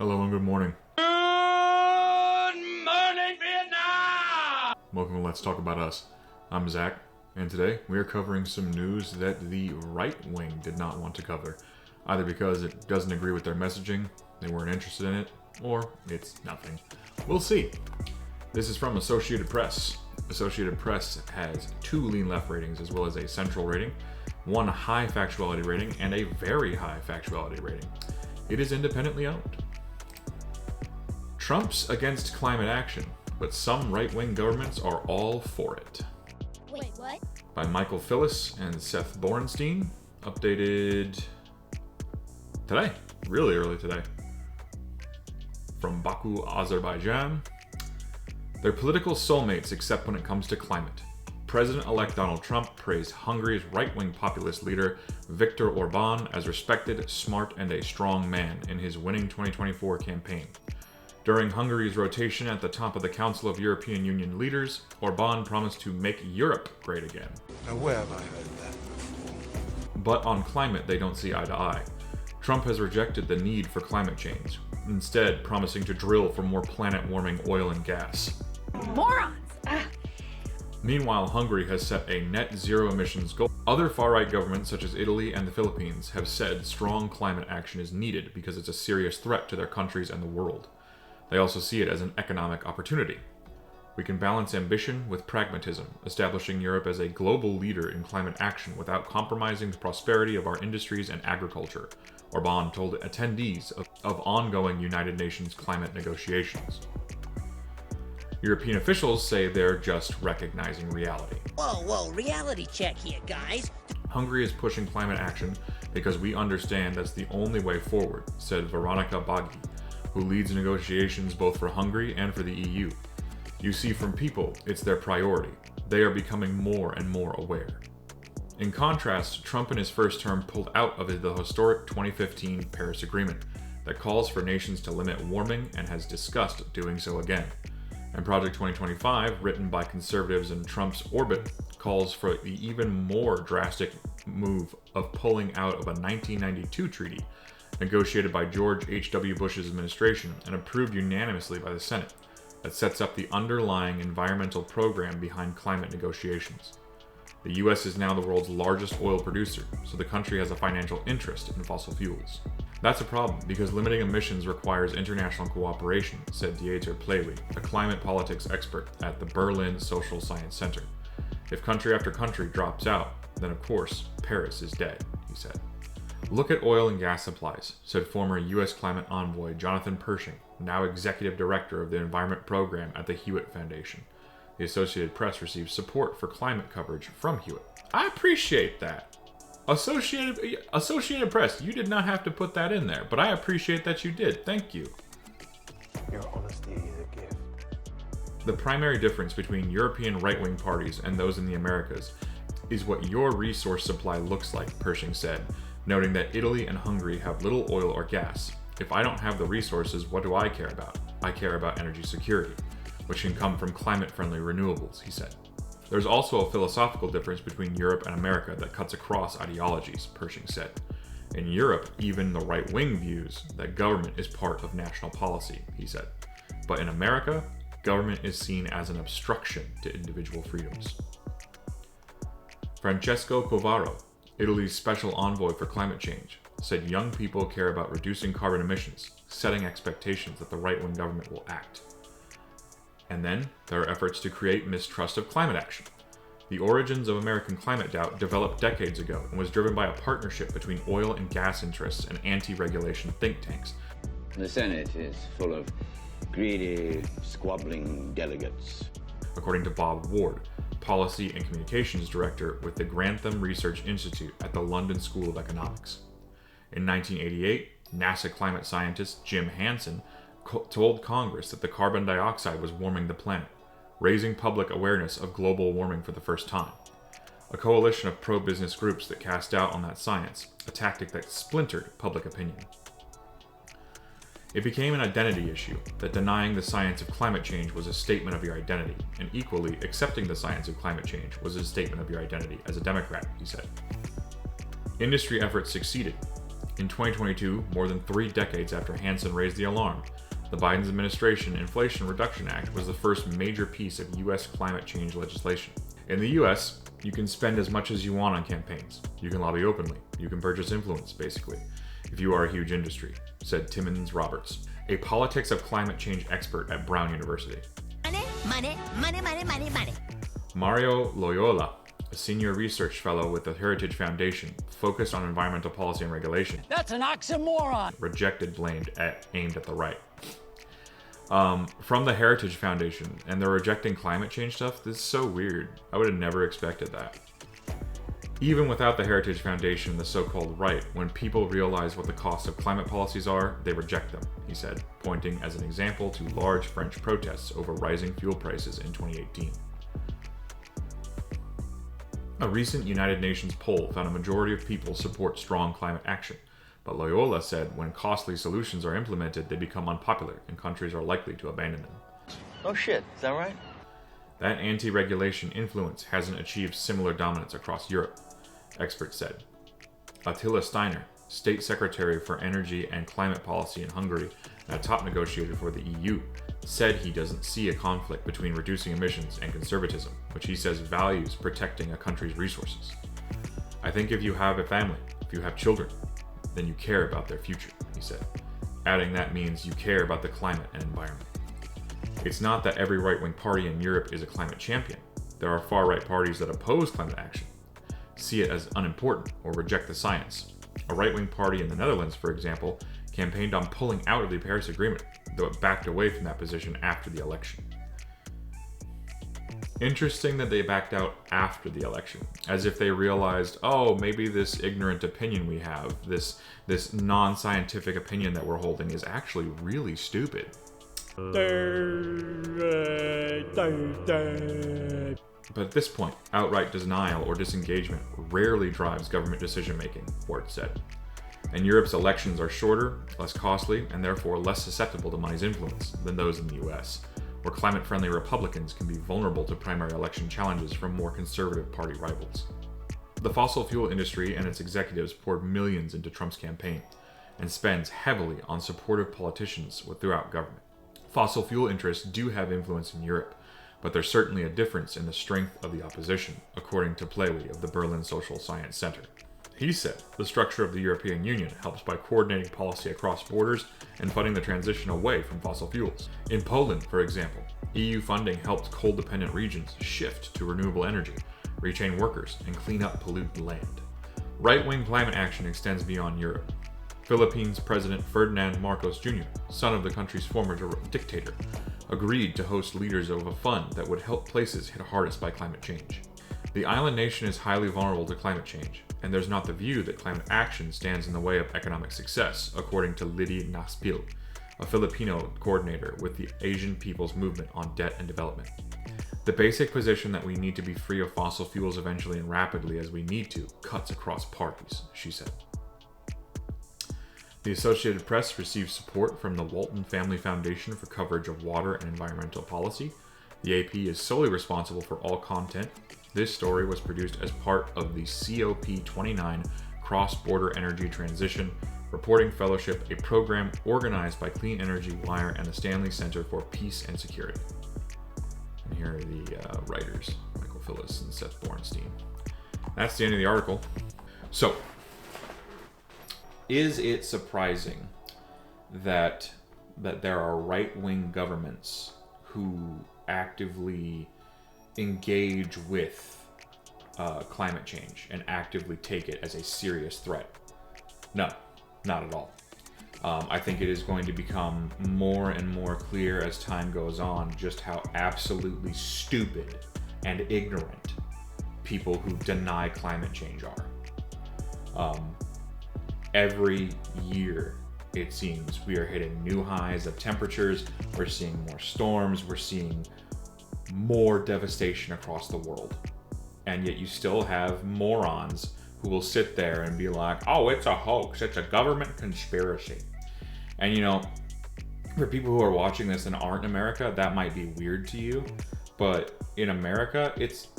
Hello and good morning. Good morning, Vietnam! Welcome to Let's Talk About Us. I'm Zach, and today we are covering some news that the right wing did not want to cover, either because it doesn't agree with their messaging, they weren't interested in it, or it's nothing. We'll see. This is from Associated Press. Associated Press has 2 lean left ratings as well as a central rating, 1 high factuality rating, and a very high factuality rating. It is independently owned. Trump's against climate action, but some right-wing governments are all for it. Wait, what? By Michael Phillis and Seth Borenstein, updated today, really early today. From Baku, Azerbaijan. They're political soulmates except when it comes to climate. President-elect Donald Trump praised Hungary's right-wing populist leader Viktor Orban as respected, smart, and a strong man in his winning 2024 campaign. During Hungary's rotation at the top of the Council of European Union leaders, Orban promised to make Europe great again. Now where have I heard that? But on climate, they don't see eye to eye. Trump has rejected the need for climate change, instead promising to drill for more planet-warming oil and gas. Morons! Meanwhile, Hungary has set a net zero emissions goal. Other far-right governments, such as Italy and the Philippines, have said strong climate action is needed because it's a serious threat to their countries and the world. They also see it as an economic opportunity. We can balance ambition with pragmatism, establishing Europe as a global leader in climate action without compromising the prosperity of our industries and agriculture, Orban told attendees of ongoing United Nations climate negotiations. European officials say they're just recognizing reality. Whoa, reality check here, guys. Hungary is pushing climate action because we understand that's the only way forward, said Veronika Bagi, who leads negotiations both for Hungary and for the EU. You see, from people, it's their priority. They are becoming more and more aware. In contrast, Trump in his first term pulled out of the historic 2015 Paris Agreement that calls for nations to limit warming and has discussed doing so again. And Project 2025, written by conservatives in Trump's orbit, calls for the even more drastic move of pulling out of a 1992 treaty negotiated by George H.W. Bush's administration and approved unanimously by the Senate, that sets up the underlying environmental program behind climate negotiations. The U.S. is now the world's largest oil producer, so the country has a financial interest in fossil fuels. That's a problem, because limiting emissions requires international cooperation, said Dieter Plewey, a climate politics expert at the Berlin Social Science Center. If country after country drops out, then of course, Paris is dead, he said. Look at oil and gas supplies, said former U.S. climate envoy Jonathan Pershing, now executive director of the Environment Program at the Hewitt Foundation. The Associated Press received support for climate coverage from Hewitt. I appreciate that. Associated Press, you did not have to put that in there, but I appreciate that you did. Thank you. Your honesty is a gift. The primary difference between European right-wing parties and those in the Americas is what your resource supply looks like, Pershing said, noting that Italy and Hungary have little oil or gas. If I don't have the resources, what do I care about? I care about energy security, which can come from climate-friendly renewables, he said. There's also a philosophical difference between Europe and America that cuts across ideologies, Pershing said. In Europe, even the right-wing views that government is part of national policy, he said. But in America, government is seen as an obstruction to individual freedoms. Francesco Covaro, Italy's special envoy for climate change, said young people care about reducing carbon emissions, setting expectations that the right-wing government will act. And then, there are efforts to create mistrust of climate action. The origins of American climate doubt developed decades ago and was driven by a partnership between oil and gas interests and anti-regulation think tanks. The Senate is full of greedy, squabbling delegates. According to Bob Ward, Policy and Communications Director with the Grantham Research Institute at the London School of Economics. In 1988, NASA climate scientist Jim Hansen told Congress that the carbon dioxide was warming the planet, raising public awareness of global warming for the first time. A coalition of pro-business groups that cast doubt on that science, a tactic that splintered public opinion. It became an identity issue, that denying the science of climate change was a statement of your identity, and equally, accepting the science of climate change was a statement of your identity as a Democrat, he said. Industry efforts succeeded. In 2022, more than 3 decades after Hansen raised the alarm, the Biden administration Inflation Reduction Act was the first major piece of U.S. climate change legislation. In the U.S., you can spend as much as you want on campaigns. You can lobby openly. You can purchase influence, basically, if you are a huge industry, said Timmons Roberts, a politics of climate change expert at Brown University. Money. Mario Loyola, a senior research fellow with the Heritage Foundation, focused on environmental policy and regulation. That's an oxymoron. Rejected, aimed at the right. From the Heritage Foundation, and they're rejecting climate change stuff. This is so weird. I would have never expected that. Even without the Heritage Foundation, the so-called right, when people realize what the costs of climate policies are, they reject them, he said, pointing as an example to large French protests over rising fuel prices in 2018. A recent United Nations poll found a majority of people support strong climate action, but Loyola said when costly solutions are implemented, they become unpopular and countries are likely to abandon them. Oh shit, is that right? That anti-regulation influence hasn't achieved similar dominance across Europe, experts said. Attila Steiner, State Secretary for Energy and Climate Policy in Hungary and a top negotiator for the EU, said he doesn't see a conflict between reducing emissions and conservatism, which he says values protecting a country's resources. I think if you have a family, if you have children, then you care about their future, he said, adding that means you care about the climate and environment. It's not that every right-wing party in Europe is a climate champion. There are far-right parties that oppose climate action, see it as unimportant, or reject the science. A right-wing party in the Netherlands, for example, campaigned on pulling out of the Paris Agreement, though it backed away from that position after the election. Interesting that they backed out after the election, as if they realized, oh, maybe this ignorant opinion we have, this non-scientific opinion that we're holding is actually really stupid. But at this point, outright denial or disengagement rarely drives government decision-making, Ward said. And Europe's elections are shorter, less costly, and therefore less susceptible to money's influence than those in the US, where climate-friendly Republicans can be vulnerable to primary election challenges from more conservative party rivals. The fossil fuel industry and its executives poured millions into Trump's campaign, and spends heavily on supportive politicians throughout government. Fossil fuel interests do have influence in Europe, but there's certainly a difference in the strength of the opposition, according to Plewey of the Berlin Social Science Center. He said the structure of the European Union helps by coordinating policy across borders and funding the transition away from fossil fuels. In Poland, for example, EU funding helped coal-dependent regions shift to renewable energy, retrain workers, and clean up polluted land. Right-wing climate action extends beyond Europe. Philippines President Ferdinand Marcos Jr., son of the country's former dictator, agreed to host leaders of a fund that would help places hit hardest by climate change. The island nation is highly vulnerable to climate change, and there's not the view that climate action stands in the way of economic success, according to Liddy Naspil, a Filipino coordinator with the Asian People's Movement on Debt and Development. The basic position that we need to be free of fossil fuels eventually and rapidly as we need to cuts across parties, she said. The Associated Press received support from the Walton Family Foundation for coverage of water and environmental policy. The AP is solely responsible for all content. This story was produced as part of the COP29 Cross-Border Energy Transition Reporting Fellowship, a program organized by Clean Energy Wire and the Stanley Center for Peace and Security. And here are the writers, Michael Phillips and Seth Bornstein. That's the end of the article. So, is it surprising that there are right-wing governments who actively engage with climate change and actively take it as a serious threat? No, not at all. I think it is going to become more and more clear as time goes on just how absolutely stupid and ignorant people who deny climate change are. Every year, it seems, we are hitting new highs of temperatures, we're seeing more storms, we're seeing more devastation across the world. And yet you still have morons who will sit there and be like, oh, it's a hoax, it's a government conspiracy. And you know, for people who are watching this and aren't in America, that might be weird to you, but in America, it's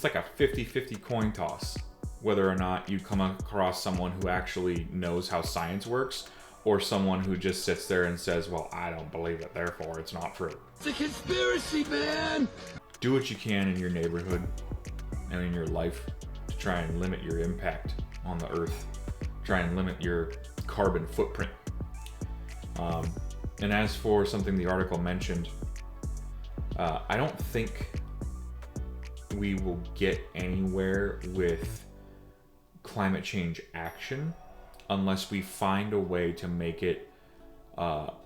like a 50-50 coin toss. whether or not you come across someone who actually knows how science works, or someone who just sits there and says, well, I don't believe it, therefore it's not true. It's a conspiracy, man! Do what you can in your neighborhood and in your life to try and limit your impact on the earth. Try and limit your carbon footprint. And as for something the article mentioned, I don't think we will get anywhere with climate change action unless we find a way to make it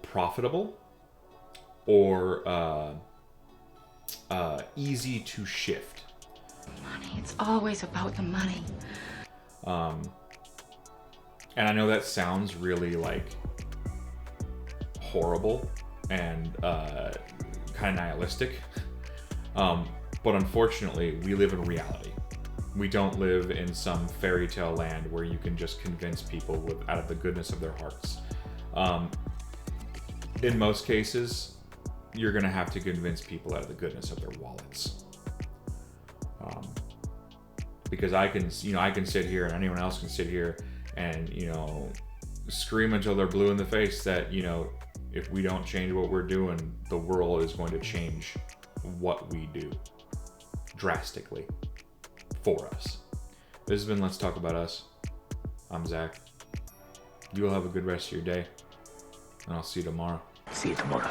profitable or easy to shift. Money, it's always about the money. And I know that sounds really like horrible and kind of nihilistic, but unfortunately we live in reality. We don't live in some fairy tale land where you can just convince people out of the goodness of their hearts. In most cases, you're going to have to convince people out of the goodness of their wallets. Because I can sit here, and anyone else can sit here and, scream until they're blue in the face that, if we don't change what we're doing, the world is going to change what we do drastically for us. This has been Let's Talk About Us. I'm Zach. You will have a good rest of your day, and I'll see you tomorrow. See you tomorrow.